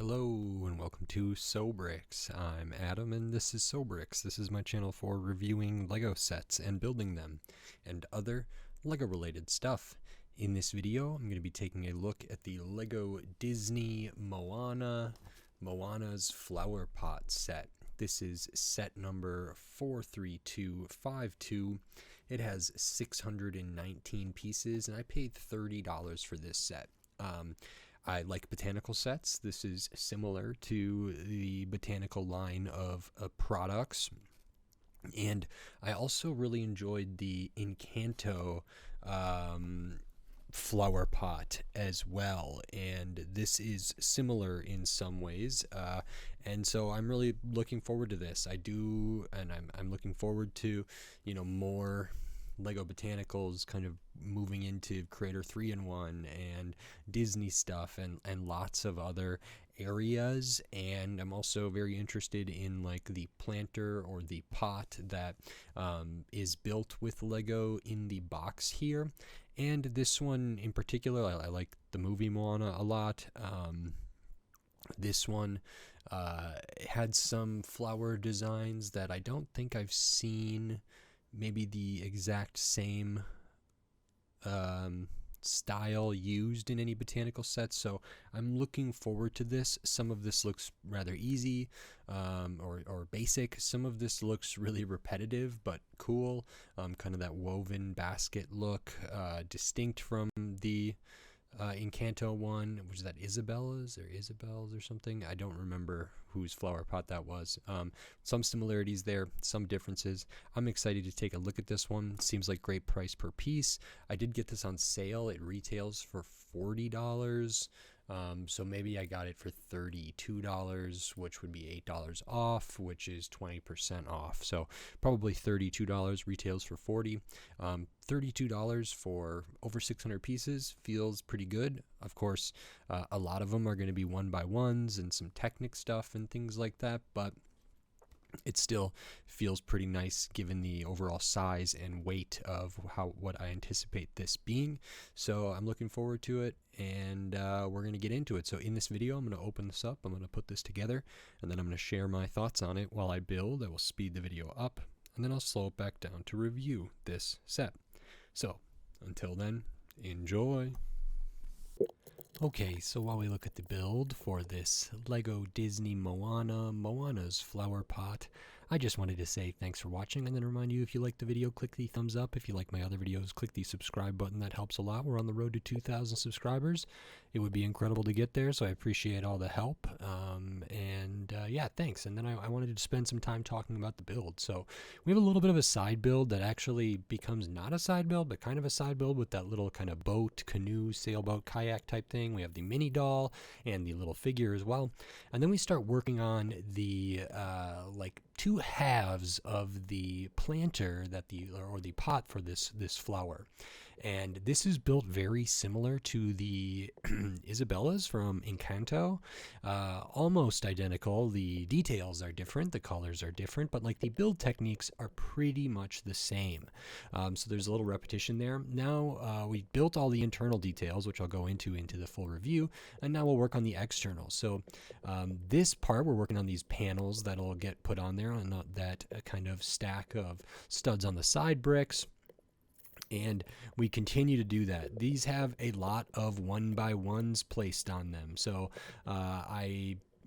Hello and welcome to SoBricks. I'm Adam and this is SoBricks. This is my channel for reviewing Lego sets and building them and other Lego related stuff. In this video I'm going to be taking a look at the Lego Disney Moana's Flowerpot set. This is set number 43252. It has 619 pieces and I paid $30 for this set. I like botanical sets. This is similar to the botanical line of products. And I also really enjoyed the Encanto flower pot as well, and this is similar in some ways, and so I'm really looking forward to this. I'm looking forward to more Lego Botanicals kind of moving into Creator 3-in-1 and Disney stuff and lots of other areas. And I'm also very interested in like the planter or the pot that is built with Lego in the box here. And this one in particular, I like the movie Moana a lot. This one had some flower designs that I don't think I've seen maybe the exact same style used in any botanical sets, so I'm looking forward to this. Some of this looks rather easy or basic. Some of this looks really repetitive but cool, kind of that woven basket look, distinct from the Encanto one. Was that Isabel's or something? I don't remember whose flower pot that was. Some similarities there, some differences. I'm excited to take a look at this one. Seems like great price per piece. I did get this on sale. It retails for $40. So maybe I got it for $32, which would be $8 off, which is 20% off. So probably $32, retails for $40. $32 for over 600 pieces feels pretty good. Of course, a lot of them are going to be 1x1s and some Technic stuff and things like that, but it still feels pretty nice given the overall size and weight of what I anticipate this being. So I'm looking forward to it, and we're going to get into it. So in this video, I'm going to open this up, I'm going to put this together, and then I'm going to share my thoughts on it while I build. I will speed the video up, and then I'll slow it back down to review this set. So until then, enjoy. Okay, so while we look at the build for this Lego Disney Moana's flower pot, I just wanted to say thanks for watching, and then remind you, if you like the video, click the thumbs up. If you like my other videos, click the subscribe button. That helps a lot. We're on the road to 2,000 subscribers. It would be incredible to get there, so I appreciate all the help. Yeah, thanks. And then I wanted to spend some time talking about the build. So we have a little bit of a side build that actually becomes not a side build, but kind of a side build with that little kind of boat, canoe, sailboat, kayak type thing. We have the mini doll and the little figure as well. And then we start working on the like two halves of the planter that the pot for this flower. And this is built very similar to the Isabella's from Encanto. Almost identical. The details are different, the colors are different, but like the build techniques are pretty much the same. So there's a little repetition there. Now we built all the internal details, which I'll go into the full review, and now we'll work on the external. So this part, we're working on these panels that'll get put on there on that kind of stack of studs on the side bricks. And we continue to do that. These have a lot of 1x1s placed on them. So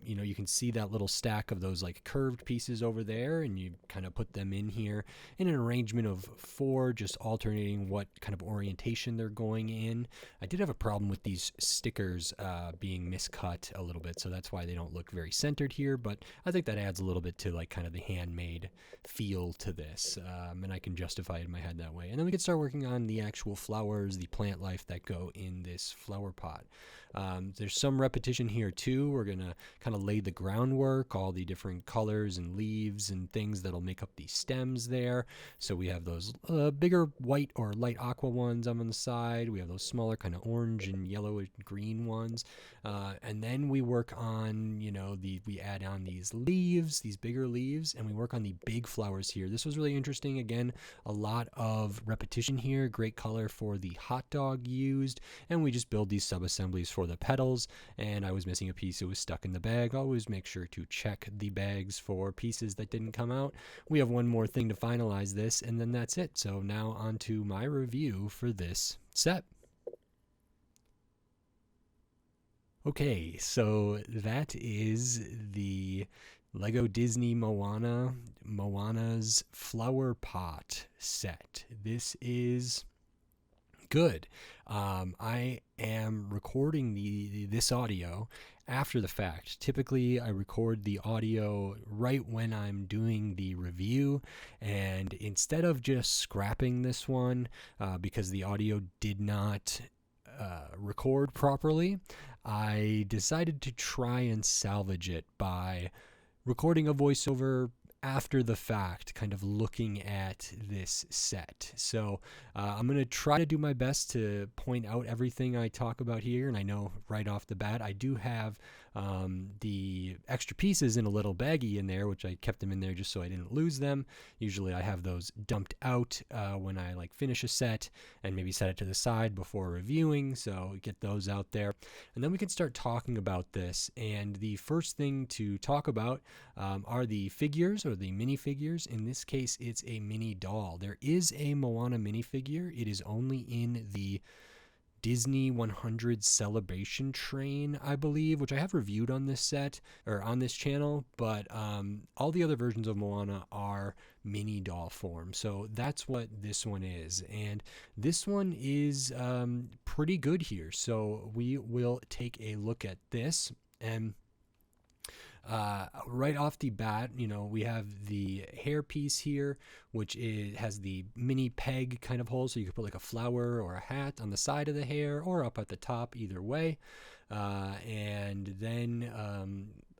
you can see that little stack of those like curved pieces over there, and you kind of put them in here in an arrangement of 4, just alternating what kind of orientation they're going in. I did have a problem with these stickers being miscut a little bit, so that's why they don't look very centered here, but I think that adds a little bit to like kind of the handmade feel to this, and I can justify it in my head that way. And then we can start working on the actual flowers, the plant life that go in this flower pot. There's some repetition here too. We're gonna kind of lay the groundwork, all the different colors and leaves and things that'll make up the stems there. So we have those bigger white or light aqua ones on the side. We have those smaller kind of orange and yellow and green ones. And then we work on, we add on these leaves, these bigger leaves, and we work on the big flowers here. This was really interesting. Again, a lot of repetition here. Great color for the hot dog used. And we just build these sub-assemblies for for the pedals, and I was missing a piece. It was stuck in the bag. Always make sure to check the bags for pieces that didn't come out. We have one more thing to finalize this, and then that's it. So now on to my review for this set. Okay, so that is the Lego Disney Moana's Flowerpot set. This is good. I am recording this audio after the fact. Typically, I record the audio right when I'm doing the review, and instead of just scrapping this one because the audio did not record properly, I decided to try and salvage it by recording a voiceover after the fact, kind of looking at this set. So I'm going to try to do my best to point out everything I talk about here. And I know right off the bat, I do have the extra pieces in a little baggie in there, which I kept them in there just so I didn't lose them. Usually I have those dumped out when I like finish a set and maybe set it to the side before reviewing. So get those out there. And then we can start talking about this. And the first thing to talk about are the figures, or the minifigures. In this case, it's a mini doll. There is a Moana minifigure. It is only in the Disney 100 Celebration Train, I believe, which I have reviewed on this set, or on this channel, but all the other versions of Moana are mini doll form. So that's what this one is. And this one is pretty good here. So we will take a look at this. And right off the bat, we have the hair piece here, which has the mini peg kind of hole, so you could put like a flower or a hat on the side of the hair or up at the top, either way. And then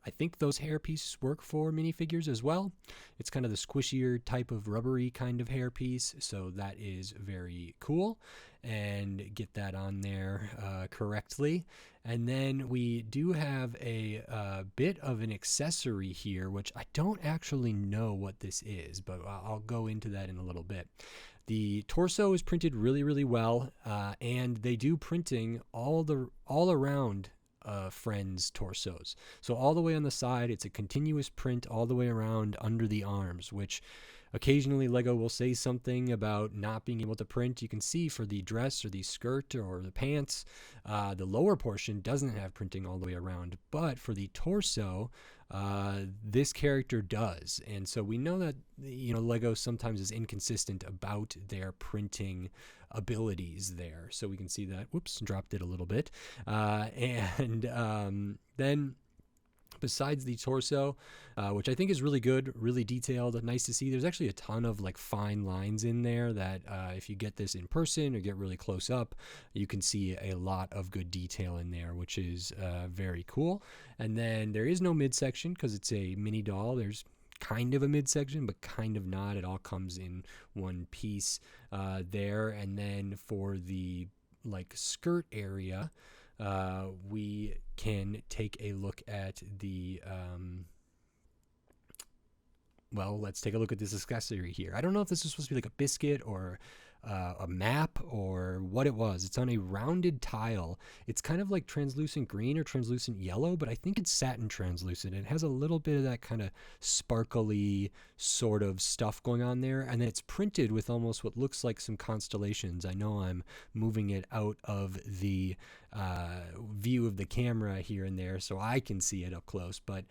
I think those hair pieces work for minifigures as well. It's kind of the squishier type of rubbery kind of hair piece, so that is very cool. And get that on there correctly. And then we do have a bit of an accessory here, which I don't actually know what this is, but I'll go into that in a little bit. The torso is printed really, really well, and they do printing all around Friends torsos. So all the way on the side, it's a continuous print all the way around under the arms, which occasionally Lego will say something about not being able to print. You can see for the dress or the skirt or the pants, the lower portion doesn't have printing all the way around, but for the torso, this character does. And so we know that Lego sometimes is inconsistent about their printing abilities there. So we can see that, whoops, dropped it a little bit. Then besides the torso, which I think is really good, really detailed, nice to see. There's actually a ton of like fine lines in there that if you get this in person or get really close up, you can see a lot of good detail in there, which is very cool. And then there is no midsection because it's a mini doll. There's kind of a midsection, but kind of not. It all comes in one piece there. And then for the like skirt area, we can take a look at the let's take a look at this accessory here. I don't know if this is supposed to be like a biscuit or a map or what it was. It's on a rounded tile. It's kind of like translucent green or translucent yellow, but I think it's satin translucent. It has a little bit of that kind of sparkly sort of stuff going on there, and then it's printed with almost what looks like some constellations. I know I'm moving it out of the view of the camera here and there so I can see it up close, but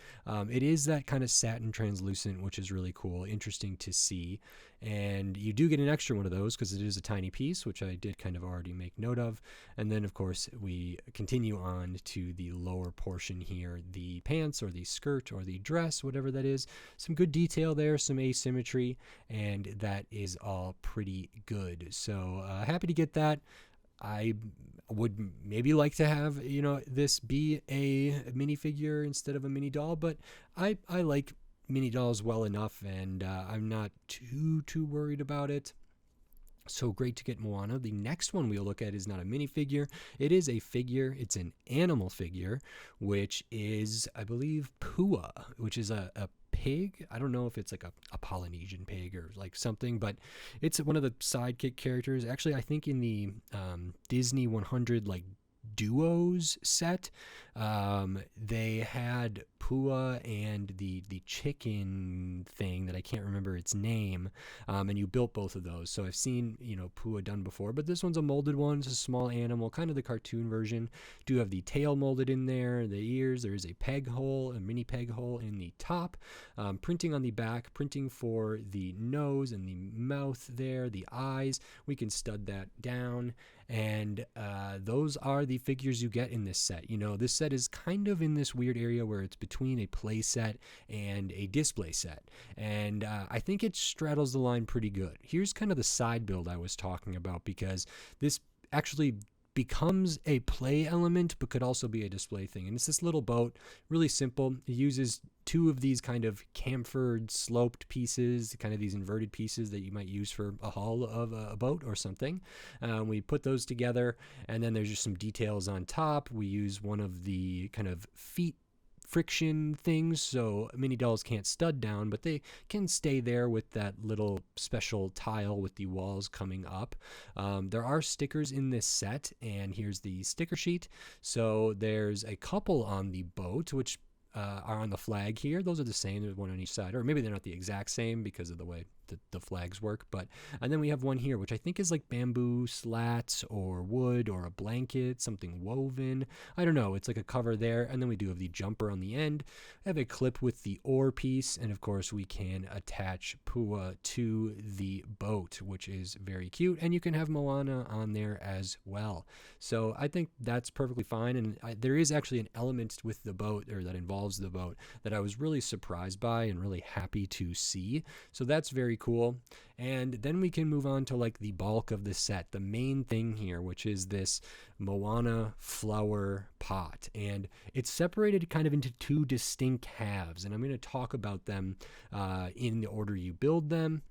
it is that kind of satin translucent, which is really cool, interesting to see. And you do get an extra one of those because it is a tiny piece, which I did kind of already make note of. And then, of course, we continue on to the lower portion here, the pants or the skirt or the dress, whatever that is. Some good detail there, some asymmetry, and that is all pretty good. So happy to get that. I would maybe like to have, this be a minifigure instead of a mini doll, but I like mini dolls well enough, and I'm not too worried about it. So great to get Moana. The next one we'll look at is not a minifigure. It is a figure. It's an animal figure, which is, I believe, Pua, which is a pig. I don't know if it's like a Polynesian pig or like something, but it's one of the sidekick characters. Actually, I think in the Disney 100 like Duos set. They had Pua and the chicken thing that I can't remember its name, and you built both of those. So I've seen, you know, Pua done before, but this one's a molded one. It's a small animal, kind of the cartoon version. Do have the tail molded in there, the ears. There is a peg hole, a mini peg hole in the top. Printing on the back, printing for the nose and the mouth there, the eyes. We can stud that down, and those are the figures you get in this set. You know, this set is kind of in this weird area where it's between a play set and a display set, and I think it straddles the line pretty good. Here's kind of the side build I was talking about, because this actually becomes a play element but could also be a display thing. And it's this little boat, really simple. It uses two of these kind of chamfered sloped pieces, kind of these inverted pieces that you might use for a hull of a boat or something. We put those together, and then there's just some details on top. We use one of the kind of feet friction things, so mini dolls can't stud down, but they can stay there with that little special tile with the walls coming up. There are stickers in this set, and here's the sticker sheet. So there's a couple on the boat, which are on the flag here. Those are the same. There's one on each side, or maybe they're not the exact same because of the way the flags work. But and then we have one here, which I think is like bamboo slats or wood or a blanket, something woven. I don't know. It's like a cover there. And then we do have the jumper on the end. I have a clip with the oar piece, and of course we can attach Pua to the boat, which is very cute. And you can have Moana on there as well. So I think that's perfectly fine. And there is actually an element with the boat, or that involves the boat, that I was really surprised by and really happy to see. So that's very cool. And then we can move on to like the bulk of the set, the main thing here, which is this Moana flower pot. And it's separated kind of into two distinct halves, and I'm going to talk about them in the order you build them.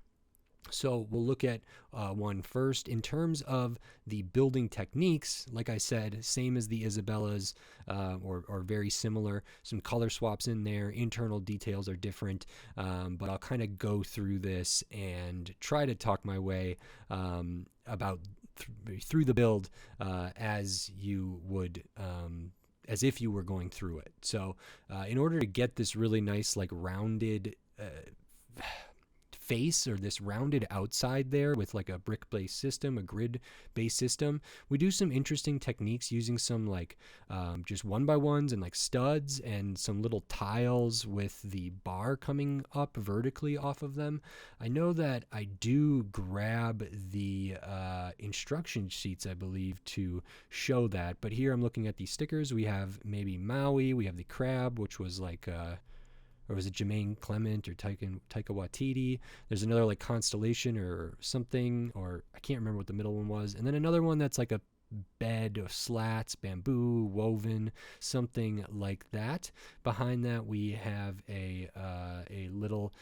So we'll look at one first. In terms of the building techniques, like I said, same as the Isabellas, or very similar. Some color swaps in there. Internal details are different, but I'll kind of go through this and try to talk my way about through the build as you would. As if you were going through it. So in order to get this really nice, like rounded face, or this rounded outside there with like a brick-based system, a grid-based system, we do some interesting techniques using some like just 1x1s and like studs and some little tiles with the bar coming up vertically off of them. I know that I do grab the instruction sheets, I believe, to show that, but here I'm looking at the stickers. We have maybe Maui, we have the crab, which was like or was it Jermaine Clement or Taika Waititi? There's another like constellation or something, or I can't remember what the middle one was. And then another one that's like a bed of slats, bamboo, woven, something like that. Behind that we have a little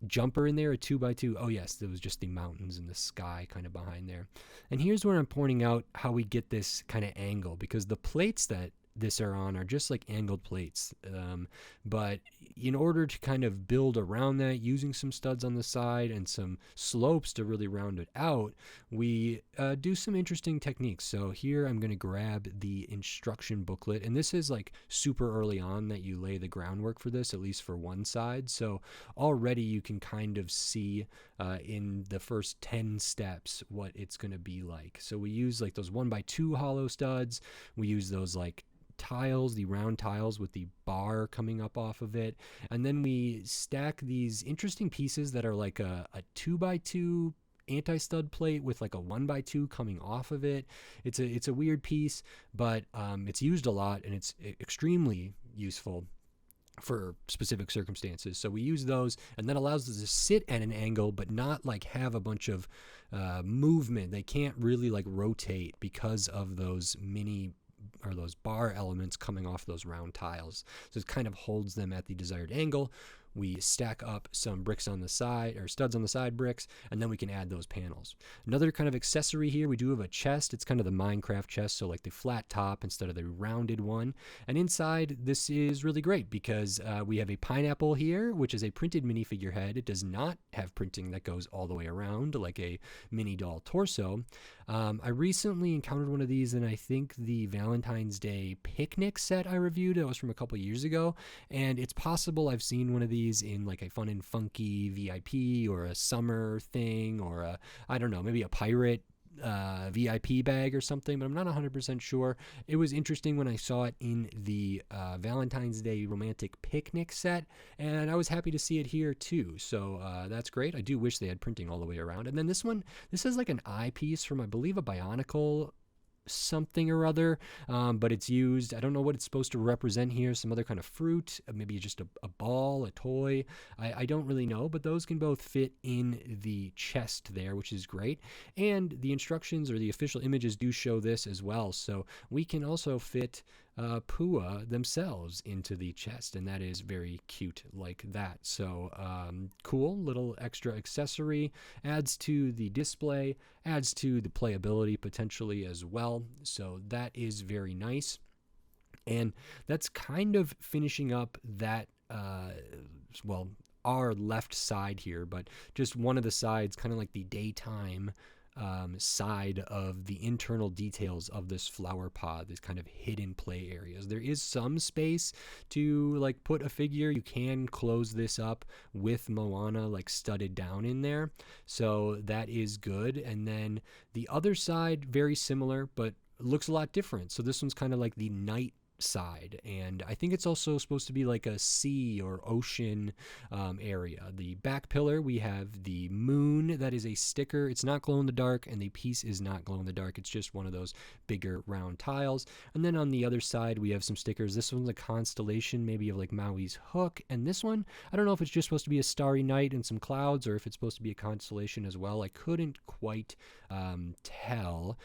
jumper in there, a 2x2. Oh yes, there was just the mountains and the sky kind of behind there. And here's where I'm pointing out how we get this kind of angle, because the plates that this are on are just like angled plates, but in order to kind of build around that using some studs on the side and some slopes to really round it out, we do some interesting techniques. So here I'm going to grab the instruction booklet, and this is like super early on that you lay the groundwork for this, at least for one side. So already you can kind of see in the first 10 steps what it's going to be like. So we use like those 1x2 hollow studs. We use those like tiles, the round tiles with the bar coming up off of it, and then we stack these interesting pieces that are like a 2x2 anti-stud plate with like a 1x2 coming off of it. It's a weird piece, but it's used a lot, and it's extremely useful for specific circumstances. So we use those, and that allows us to sit at an angle but not like have a bunch of movement. They can't really like rotate because of those those bar elements coming off those round tiles. So it kind of holds them at the desired angle. we stack up some bricks on the side, or studs on the side bricks, and then we can add those panels. Another kind of accessory here, we do have a chest. It's kind of the Minecraft chest, so like the flat top instead of the rounded one. And inside, this is really great because we have a pineapple here, which is a printed minifigure head. It does not have printing that goes all the way around like a mini doll torso. I recently encountered one of these in, I think, the Valentine's Day picnic set I reviewed. That was from a couple years ago, and it's possible I've seen one of these in like a Fun and Funky VIP or a summer thing, or a, I don't know, maybe a pirate VIP bag or something, but I'm not 100% sure. It was interesting when I saw it in the Valentine's Day romantic picnic set, and I was happy to see it here too. So that's great. I do wish they had printing all the way around. And then this one, this is like an eyepiece from, I believe, a Bionicle something or other, but it's used, I don't know what it's supposed to represent here, some other kind of fruit, maybe just a ball, a toy, I don't really know, but those can both fit in the chest there, which is great. And the instructions or the official images do show this as well, so we can also fit Pua themselves into the chest, and that is very cute like that. So cool little extra accessory, adds to the display, adds to the playability potentially as well, so that is very nice. And that's kind of finishing up that well, our left side here, but just one of the sides, kind of like the daytime side of the internal details of this flower pod, this kind of hidden play areas. There is some space to like put a figure. You can close this up with Moana like studded down in there, so that is good. And then the other side, very similar, but looks a lot different. So this one's kind of like the night side, and I think it's also supposed to be like a sea or ocean area. The back pillar, we have the moon. That is a sticker. It's not glow in the dark, and the piece is not glow in the dark. It's just one of those bigger round tiles. And then on the other side, we have some stickers. This one's a constellation, maybe of like Maui's hook, and this one, I don't know if it's just supposed to be a starry night and some clouds, or if it's supposed to be a constellation as well. I couldn't quite tell.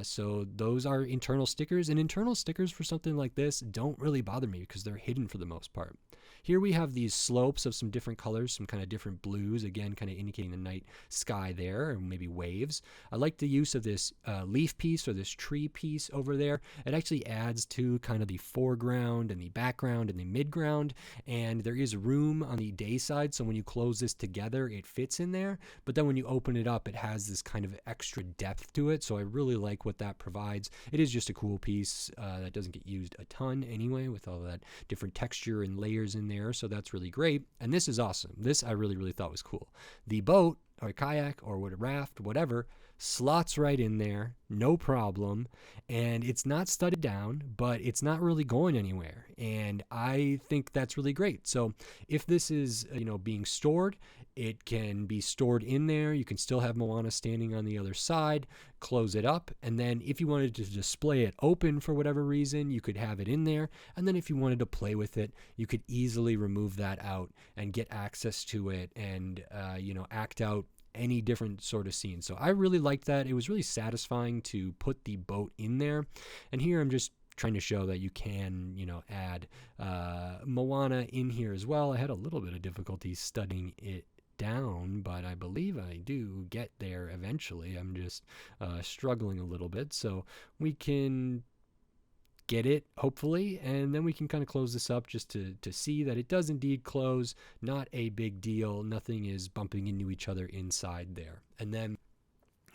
So those are internal stickers, and internal stickers for something like this don't really bother me because they're hidden for the most part. Here we have these slopes of some different colors, some kind of different blues, again kind of indicating the night sky there, or maybe waves. I like the use of this leaf piece or this tree piece over there. It actually adds to kind of the foreground and the background and the midground, and there is room on the day side, so when you close this together it fits in there, but then when you open it up it has this kind of extra depth to it, so I really like what that provides. It is just a cool piece that doesn't get used a ton anyway, with all that different texture and layers in there, so that's really great. And this is awesome. This I really thought was cool. The boat or kayak or what, a raft, whatever, slots right in there, no problem, and it's not studded down, but it's not really going anywhere, and I think that's really great. So if this is being stored, it can be stored in there. You can still have Moana standing on the other side, close it up, and then if you wanted to display it open for whatever reason, you could have it in there, and then if you wanted to play with it, you could easily remove that out and get access to it and act out any different sort of scene. So I really liked that. It was really satisfying to put the boat in there. And here I'm just trying to show that you can, add Moana in here as well. I had a little bit of difficulty studying it down, but I believe I do get there eventually. I'm just struggling a little bit. So we can get it, hopefully, and then we can kind of close this up just to see that it does indeed close. Not a big deal. Nothing is bumping into each other inside there. And then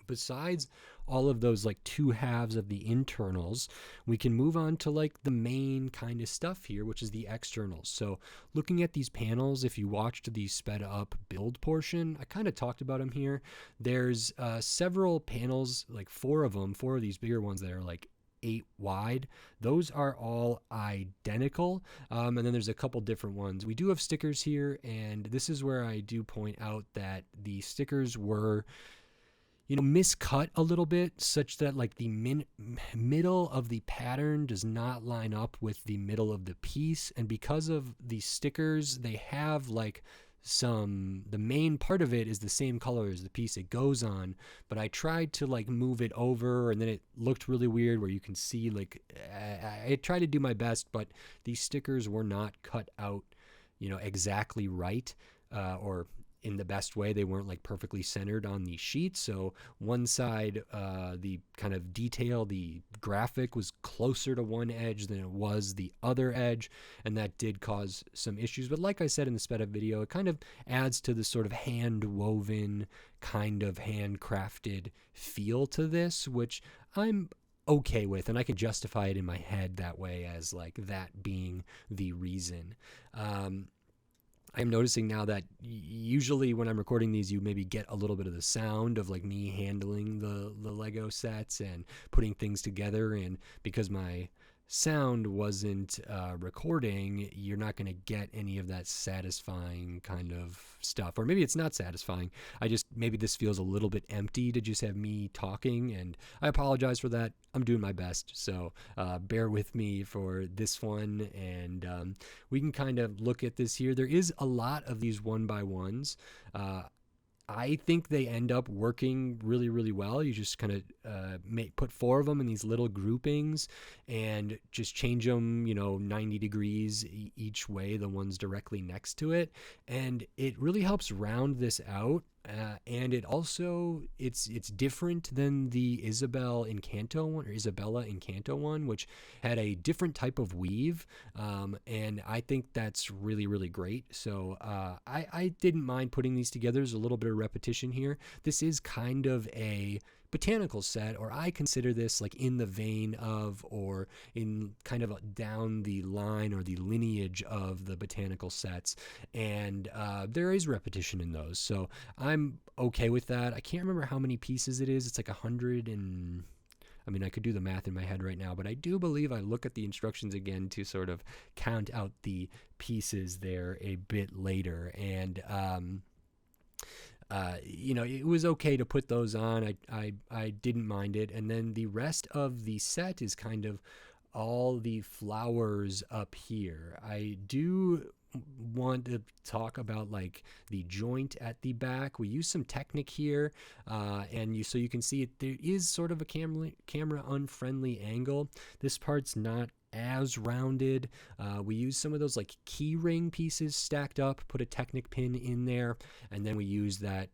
besides all of those like two halves of the internals, we can move on to like the main kind of stuff here, which is the externals. So looking at these panels, if you watched the sped up build portion, I kind of talked about them here. There's several panels, like four of these bigger ones that are like 8 wide. Those are all identical, and then there's a couple different ones. We do have stickers here, and this is where I do point out that the stickers were miscut a little bit, such that like the middle of the pattern does not line up with the middle of the piece, and because of the stickers, they have like the main part of it is the same color as the piece it goes on, but I tried to like move it over, and then it looked really weird where you can see like I tried to do my best, but these stickers were not cut out exactly right, or in the best way. They weren't like perfectly centered on the sheet. So one side, the kind of detail, the graphic was closer to one edge than it was the other edge, and that did cause some issues. But like I said in the sped up video, it kind of adds to the sort of hand woven, kind of handcrafted feel to this, which I'm okay with, and I can justify it in my head that way, as like that being the reason. I'm noticing now that usually when I'm recording these, you maybe get a little bit of the sound of like me handling the Lego sets and putting things together. And because my sound wasn't recording, you're not going to get any of that satisfying kind of stuff. Or maybe it's not satisfying. Maybe this feels a little bit empty to just have me talking, and I apologize for that. I'm doing my best, so bear with me for this one, and we can kind of look at this here. There is a lot of these 1x1s. I think they end up working really, really well. You just kind of put 4 of them in these little groupings and just change them, 90 degrees each way, the ones directly next to it. And it really helps round this out. And it also, it's different than the Isabella Encanto one, which had a different type of weave. And I think that's really, really great. So I didn't mind putting these together. There's a little bit of repetition here. This is kind of a botanical set, or I consider this like in the vein of, or in kind of down the line or the lineage of the botanical sets, and there is repetition in those, so I'm okay with that. I can't remember how many pieces it is. It's like 100 and I could do the math in my head right now, but I do believe I look at the instructions again to sort of count out the pieces there a bit later, and it was okay to put those on. I didn't mind it. And then the rest of the set is kind of all the flowers up here. I do want to talk about like the joint at the back. We use some Technic here, so you can see it. There is sort of a camera unfriendly angle. This part's not as rounded. We use some of those like key ring pieces stacked up, put a Technic pin in there, and then we use that,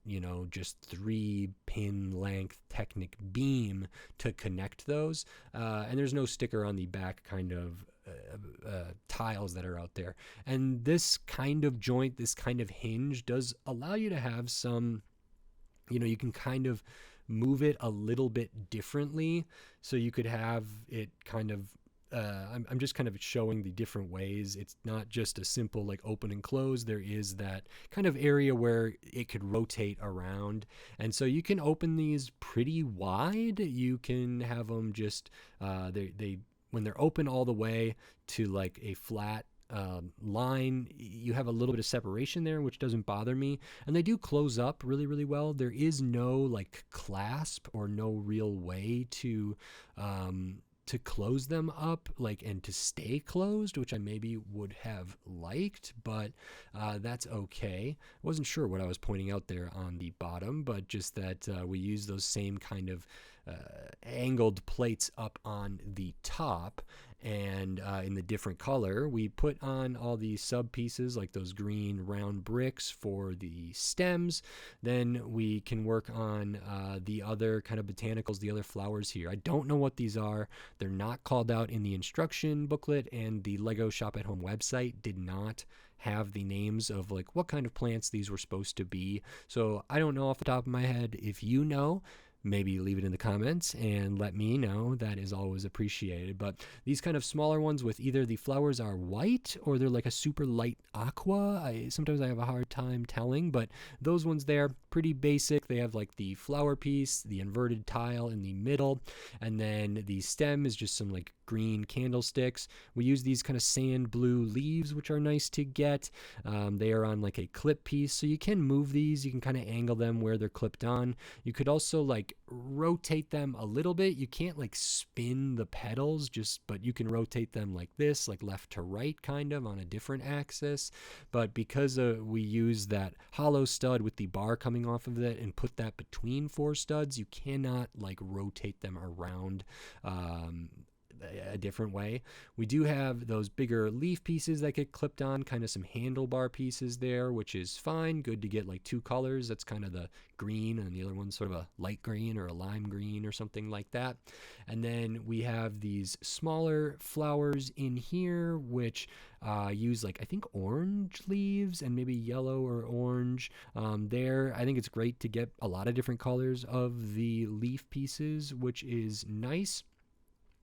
just 3 pin length Technic beam to connect those. And there's no sticker on the back kind of tiles that are out there. And this kind of joint, this kind of hinge does allow you to have some, you can kind of move it a little bit differently. So you could have it kind of I'm just kind of showing the different ways. It's not just a simple like open and close. There is that kind of area where it could rotate around. And so you can open these pretty wide. You can have them just, when they're open all the way to like a flat line, you have a little bit of separation there, which doesn't bother me. And they do close up really, really well. There is no like clasp or no real way to close them up, and to stay closed, which I maybe would have liked, but that's okay. I wasn't sure what I was pointing out there on the bottom, but just that we use those same kind of angled plates up on the top, and in the different color we put on all these sub pieces like those green round bricks for the stems. Then we can work on the other kind of botanicals, the other flowers here. I don't know what these are. They're not called out in the instruction booklet, and the Lego Shop at Home website did not have the names of like what kind of plants these were supposed to be. So I don't know off the top of my head. If you know, maybe leave it in the comments and let me know. That is always appreciated. But these kind of smaller ones with either the flowers are white or they're like a super light aqua. Sometimes I have a hard time telling, but those ones there, pretty basic. They have like the flower piece, the inverted tile in the middle, and then the stem is just some like green candlesticks. We use these kind of sand blue leaves, which are nice to get. They are on like a clip piece, so you can move these. You can kind of angle them where they're clipped on. You could also like rotate them a little bit. You can't like spin the petals, but you can rotate them like this, like left to right kind of on a different axis. But because we use that hollow stud with the bar coming off of it and put that between 4 studs, you cannot like rotate them around a different way. We do have those bigger leaf pieces that get clipped on, kind of some handlebar pieces there, which is fine. Good to get like two colors. That's kind of the green, and the other one's sort of a light green or a lime green or something like that. And then we have these smaller flowers in here, which use like, I think, orange leaves and maybe yellow or orange there. I think it's great to get a lot of different colors of the leaf pieces, which is nice.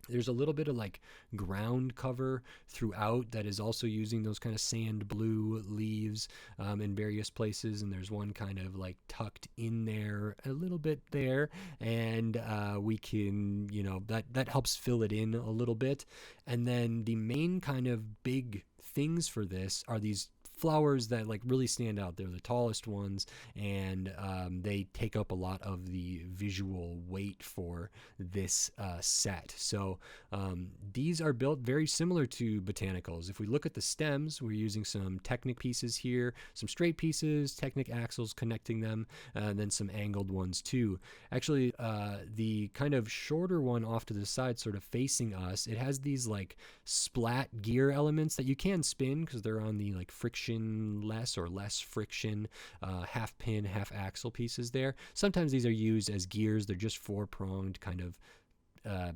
There's a little bit of like ground cover throughout that is also using those kind of sand blue leaves in various places, and there's one kind of like tucked in there a little bit there, and we can, you know, that helps fill it in a little bit. And then the main kind of big things for this are these flowers that like really stand out. They're the tallest ones, and they take up a lot of the visual weight for this set. So these are built very similar to botanicals. If we look at the stems, we're using some Technic pieces here, some straight pieces, Technic axles connecting them, and then some angled ones too. Actually, the kind of shorter one off to the side, sort of facing us, it has these like splat gear elements that you can spin because they're on the like frictionless or less friction half pin, half axle pieces there. Sometimes these are used as gears. They're just four-pronged kind of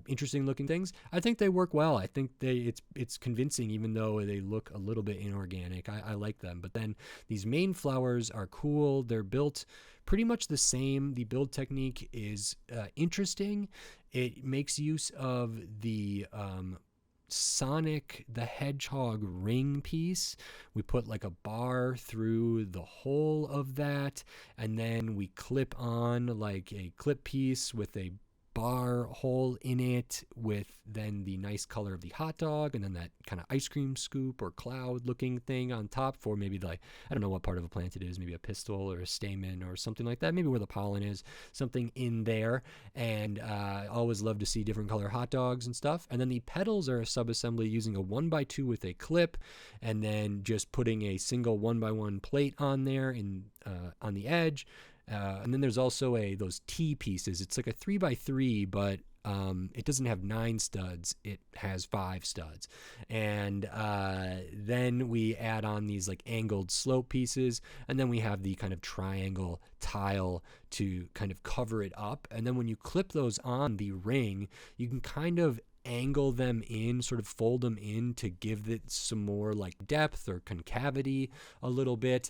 interesting looking things. I think they work well. I think it's convincing, even though they look a little bit inorganic. I like them. But then these main flowers are cool. They're built pretty much the same. The build technique is interesting. It makes use of the Sonic the Hedgehog ring piece. We put like a bar through the whole of that, and then we clip on like a clip piece with a bar hole in it, with then the nice color of the hot dog, and then that kind of ice cream scoop or cloud looking thing on top for maybe like, I don't know what part of a plant it is, maybe a pistil or a stamen or something like that, maybe where the pollen is, something in there. And I always love to see different color hot dogs and stuff. And then the petals are a sub-assembly using a 1x2 with a clip, and then just putting a single 1x1 plate on there in on the edge. And then there's also those T pieces. It's like a 3x3, but it doesn't have 9 studs. It has 5 studs. And then we add on these like angled slope pieces, and then we have the kind of triangle tile to kind of cover it up. And then when you clip those on the ring, you can kind of angle them in, sort of fold them in to give it some more like depth or concavity a little bit.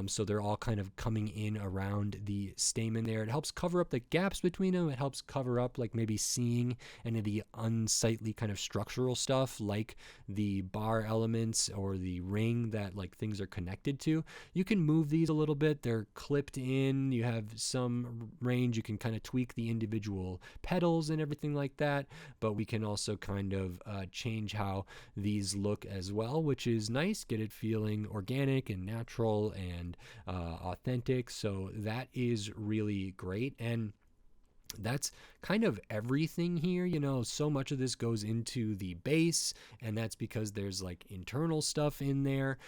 So they're all kind of coming in around the stamen there. It helps cover up the gaps between them. It helps cover up like maybe seeing any of the unsightly kind of structural stuff like the bar elements or the ring that like things are connected to. You can move these a little bit. They're clipped in. You have some range. You can kind of tweak the individual petals and everything like that, but we can also kind of change how these look as well, which is nice. Get it feeling organic and natural and authentic. So that is really great. And that's kind of everything here. You know, so much of this goes into the base, and that's because there's like internal stuff in there.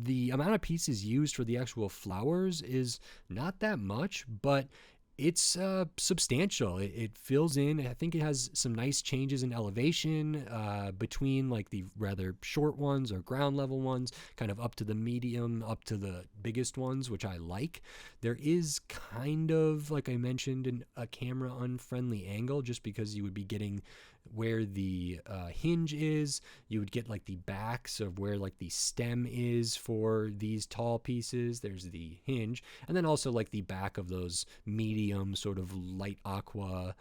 The amount of pieces used for the actual flowers is not that much, but it's substantial. It fills in. I think it has some nice changes in elevation between like the rather short ones or ground level ones, kind of up to the medium, up to the biggest ones, which I like. There is kind of, like I mentioned, a camera unfriendly angle, just because you would be getting where the hinge is. You would get like the backs of where like the stem is for these tall pieces. There's the hinge, and then also like the back of those medium sort of light aqua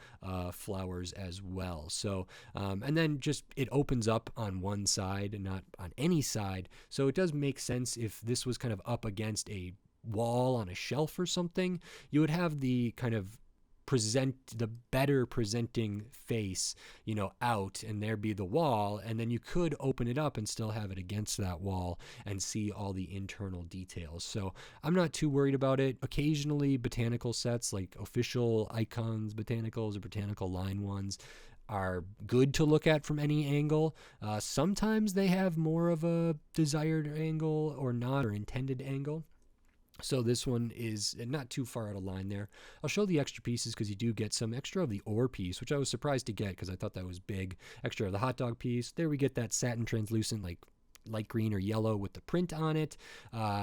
flowers as well. So and then just it opens up on one side and not on any side, so it does make sense if this was kind of up against a wall on a shelf or something. You would have the kind of the better presenting face, you know, out, and there be the wall, and then you could open it up and still have it against that wall and see all the internal details. So I'm not too worried about it. Occasionally botanical sets, like official Icons botanicals or botanical line ones, are good to look at from any angle. Sometimes they have more of a desired angle or not, or intended angle. So this one is not too far out of line there. I'll show the extra pieces because you do get some extra of the ore piece, which I was surprised to get because I thought that was big. Extra of the hot dog piece. There we get that satin translucent, like light green or yellow with the print on it.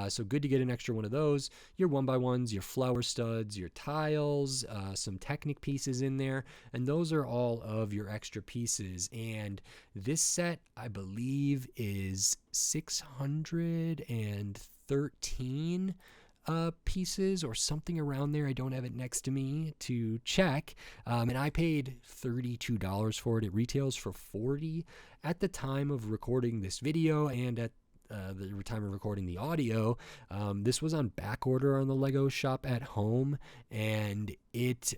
So good to get an extra one of those. Your 1x1s, your flower studs, your tiles, some Technic pieces in there. And those are all of your extra pieces. And this set, I believe, is 613 pieces or something around there. I don't have it next to me to check. And I paid $32 for it. It retails for $40 at the time of recording this video, and at the time of recording the audio. This was on back order on the Lego Shop at Home, and it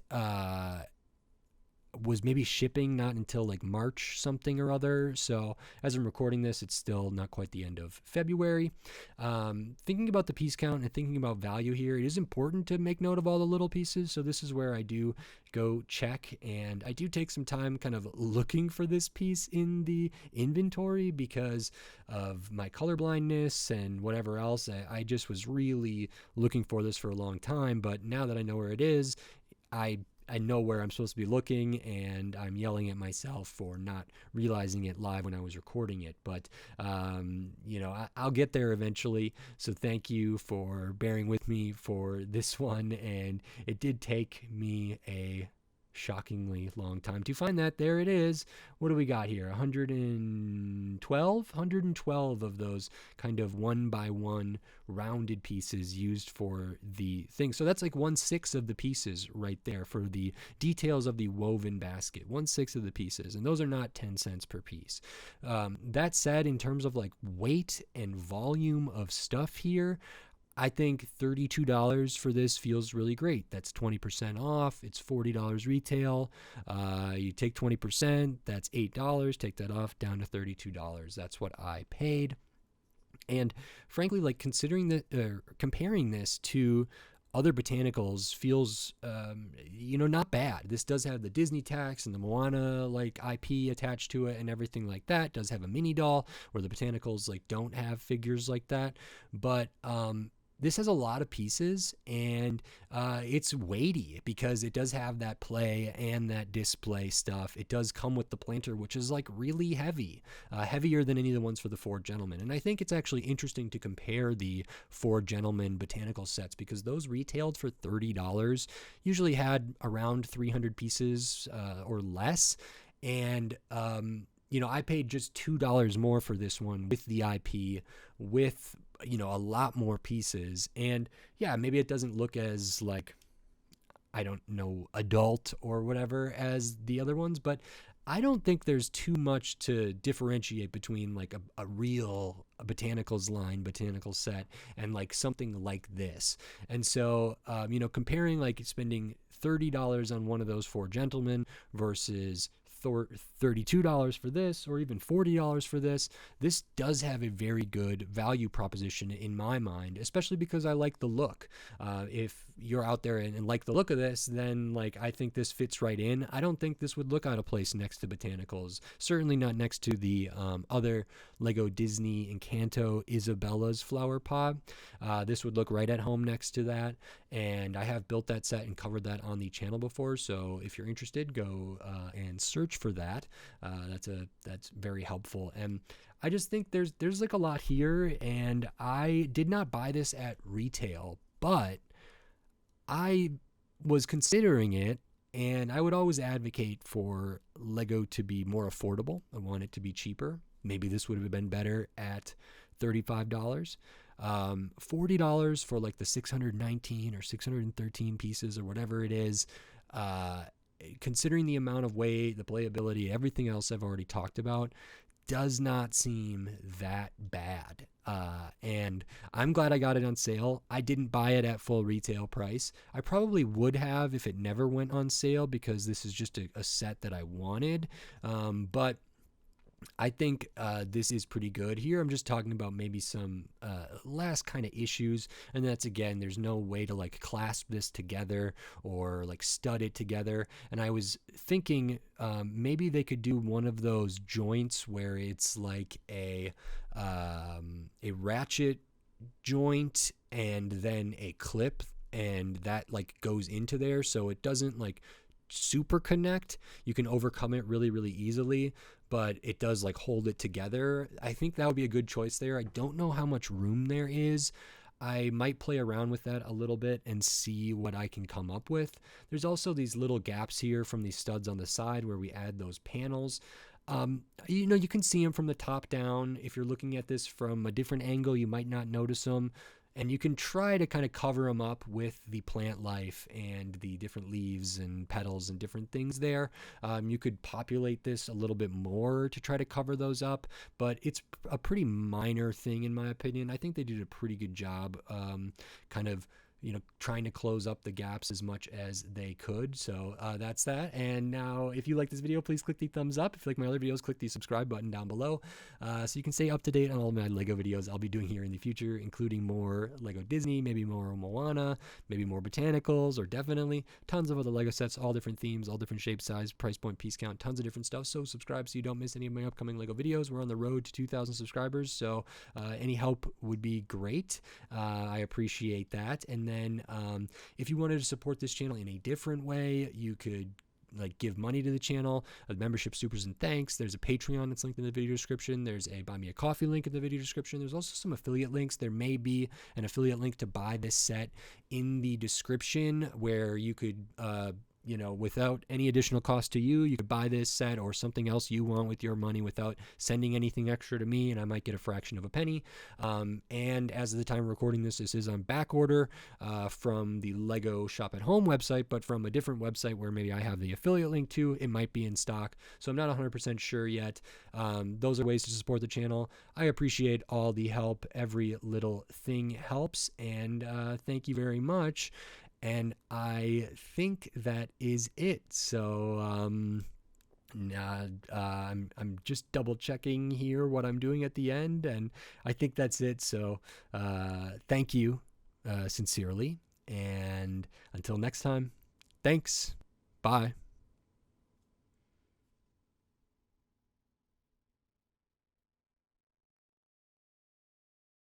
was maybe shipping not until like March something or other. So as I'm recording this, it's still not quite the end of February. Thinking about the piece count and thinking about value here, it is important to make note of all the little pieces. So this is where I do go check, and I do take some time kind of looking for this piece in the inventory because of my colorblindness and whatever else. I just was really looking for this for a long time, but now that I know where it is, I know where I'm supposed to be looking, and I'm yelling at myself for not realizing it live when I was recording it. But, I'll get there eventually. So thank you for bearing with me for this one. And it did take me a shockingly long time to find that. There it is. What do we got here? 112 of those kind of 1x1 rounded pieces used for the thing. So that's like 1/6 of the pieces right there for the details of the woven basket. 1/6 of the pieces, and those are not 10 cents per piece. That said, in terms of like weight and volume of stuff here, I think $32 for this feels really great. That's 20% off. It's $40 retail. You take 20%, that's $8. Take that off, down to $32. That's what I paid. And frankly, like considering that, comparing this to other botanicals feels, not bad. This does have the Disney tax and the Moana like IP attached to it and everything like that. It does have a mini doll where the botanicals like don't have figures like that. But this has a lot of pieces, and it's weighty because it does have that play and that display stuff. It does come with the planter, which is like really heavy, heavier than any of the ones for the Four Gentlemen. And I think it's actually interesting to compare the Four Gentlemen botanical sets because those retailed for $30, usually had around 300 pieces or less. And I paid just $2 more for this one with the IP, with a lot more pieces. And yeah, maybe it doesn't look as like, I don't know, adult or whatever as the other ones, but I don't think there's too much to differentiate between like a real botanicals line, botanical set, and like something like this. And so, comparing like spending $30 on one of those Four Gentlemen versus $32 for this, or even $40 for this does have a very good value proposition in my mind, especially because I like the look. If you're out there and like the look of this, then like I think this fits right in. I don't think this would look out of place next to botanicals, certainly not next to the other Lego Disney Encanto Isabella's Flowerpot. This would look right at home next to that, and I have built that set and covered that on the channel before, so if you're interested, go and search for that. That's very helpful. And I just think there's like a lot here, and I did not buy this at retail, but I was considering it, and I would always advocate for Lego to be more affordable. I want it to be cheaper. Maybe this would have been better at $35. $40 for like the 619 or 613 pieces or whatever it is, considering the amount of weight, the playability, everything else I've already talked about, does not seem that bad. And I'm glad I got it on sale. I didn't buy it at full retail price. I probably would have if it never went on sale because this is just a set that I wanted. But I think this is pretty good. Here I'm just talking about maybe some last kind of issues, and that's, again, there's no way to like clasp this together or like stud it together. And I was thinking maybe they could do one of those joints where it's like a ratchet joint and then a clip, and that like goes into there, so it doesn't like super connect. You can overcome it really, really easily, but it does like hold it together. I think that would be a good choice there. I don't know how much room there is. I might play around with that a little bit and see what I can come up with. There's also these little gaps here from these studs on the side where we add those panels. You can see them from the top down. If you're looking at this from a different angle, you might not notice them. And you can try to kind of cover them up with the plant life and the different leaves and petals and different things there. You could populate this a little bit more to try to cover those up, but it's a pretty minor thing in my opinion. I think they did a pretty good job kind of trying to close up the gaps as much as they could. So that's that. And now, if you like this video, please click the thumbs up. If you like my other videos, click the subscribe button down below so you can stay up to date on all my Lego videos I'll be doing here in the future, including more Lego Disney, maybe more Moana, maybe more botanicals, or definitely tons of other Lego sets, all different themes, all different shape, size, price point, piece count, tons of different stuff. So subscribe so you don't miss any of my upcoming Lego videos. We're on the road to 2,000 subscribers, so any help would be great. I appreciate that. And then if you wanted to support this channel in a different way, you could like give money to the channel, membership supers and thanks. There's a Patreon that's linked in the video description. There's a buy me a coffee link in the video description. There's also some affiliate links. There may be an affiliate link to buy this set in the description where you could without any additional cost to you, you could buy this set or something else you want with your money without sending anything extra to me, and I might get a fraction of a penny. And as of the time of recording this is on back order from the Lego Shop at Home website, but from a different website where maybe I have the affiliate link to. It might be in stock, so I'm not 100% sure yet. Those are ways to support the channel. I appreciate all the help. Every little thing helps, and thank you very much. And I think that is it. So I'm just double checking here what I'm doing at the end, and I think that's it. So thank you sincerely, and until next time, thanks. Bye.